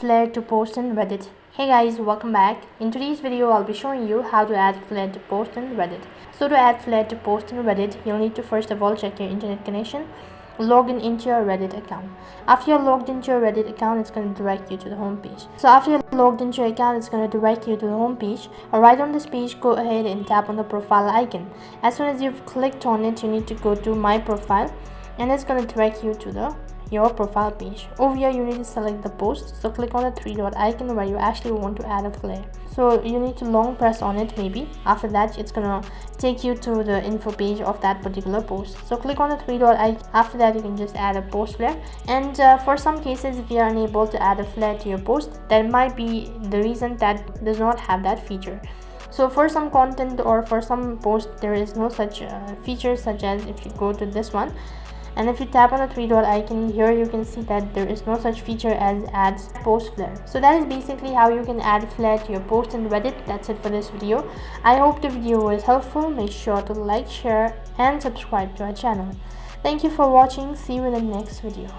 Flair to post in Reddit. Hey guys, welcome back. In today's video I'll be showing you how to add Flair to post in Reddit. So to add Flair to post in Reddit, you'll need to first of all check your internet connection, log in into your Reddit account. After you're logged into your Reddit account, it's going to direct you to the home page. So after you're logged into your account, it's going to direct you to the home page. Right on this page, go ahead and tap on the profile icon. As soon as you've clicked on it, you need to go to my profile, and it's going to direct you to your profile page. Over here you need to select the post, so click on the three dot icon where you actually want to add a flare. So you need to long press on it. Maybe after that it's gonna take you to the info page of that particular post. So click on the three dot icon. After that you can just add a post flare, and for some cases if you are unable to add a flare to your post, that might be the reason that does not have that feature. So for some content or for some post there is no such feature, such as if you go to this one and if you tap on the three dot icon here, you can see that there is no such feature as add post flare. So that is basically how you can add flare to your post in Reddit. That's it for this video. I hope the video was helpful. Make sure to like, share and subscribe to our channel. Thank you for watching. See you in the next video.